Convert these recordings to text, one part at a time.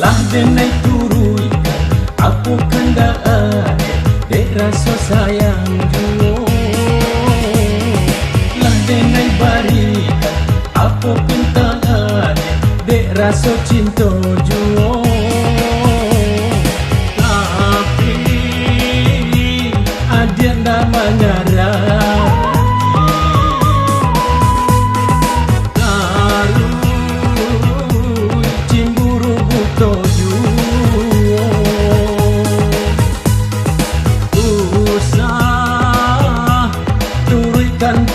lah denai turui apa kendaan dek rasa sayang juo lah denai barikan apa kentaan dek rasa cinta juo tapi ada namanya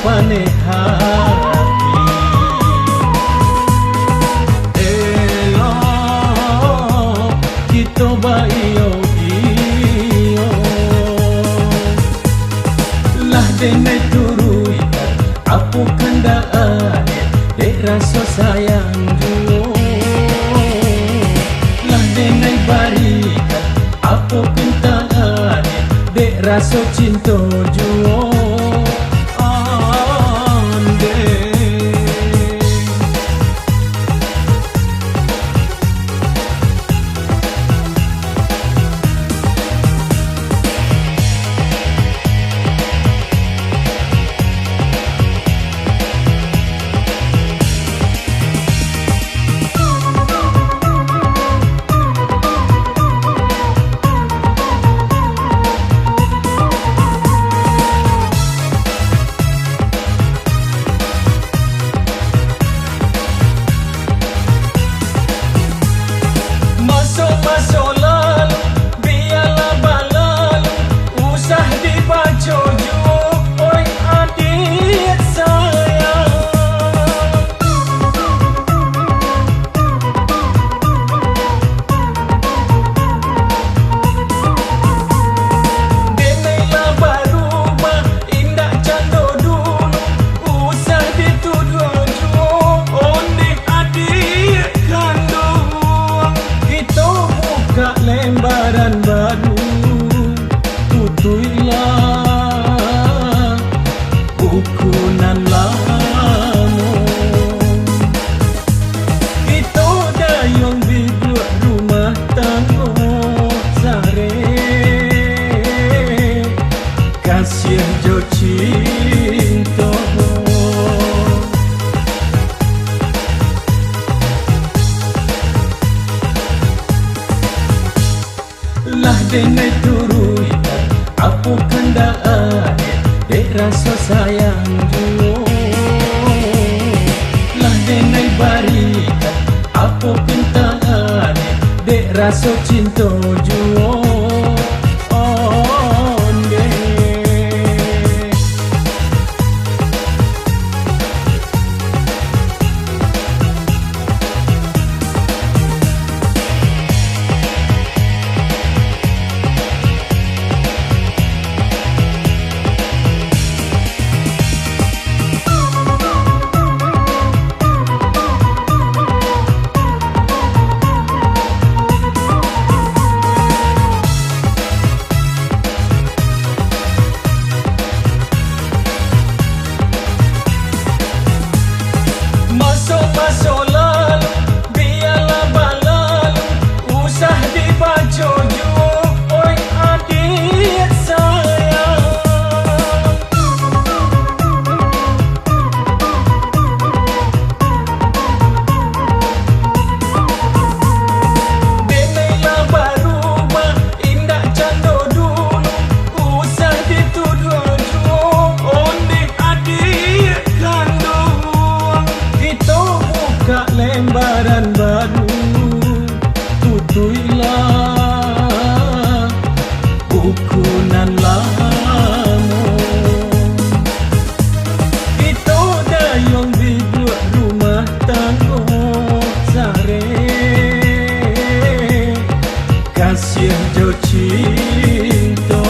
pane hati elo kita bayo iyo lah denai turui apa kendaan dek rasa sayang juo lah denai barikan apa kentaan dek rasa cinta juo lembaran baru tutuilah buku nan lama kita dayung di buat rumah tangga sare kasih jo cinta lah denai turui apa kendaan dek rasa sayang juo lah denai barikan apa kentaan dek rasa cinta juo masuk lalu biarlah berlalu usah dibaca juo oi adik sayang denailah berubah indah cando dulu usah dituduh juo ondik adik kandung kita buka lembaran baru tutuilah buku nan lama kita dayung di buat rumah tangga sare kasih jo cinta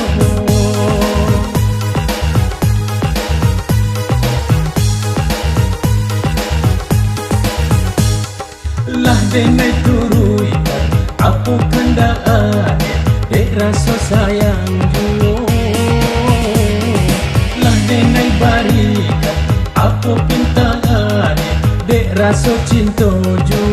lah denai turui apa kendaan dek rasa sayang juo lah denai barikan apa kentaan dek rasa cinta juo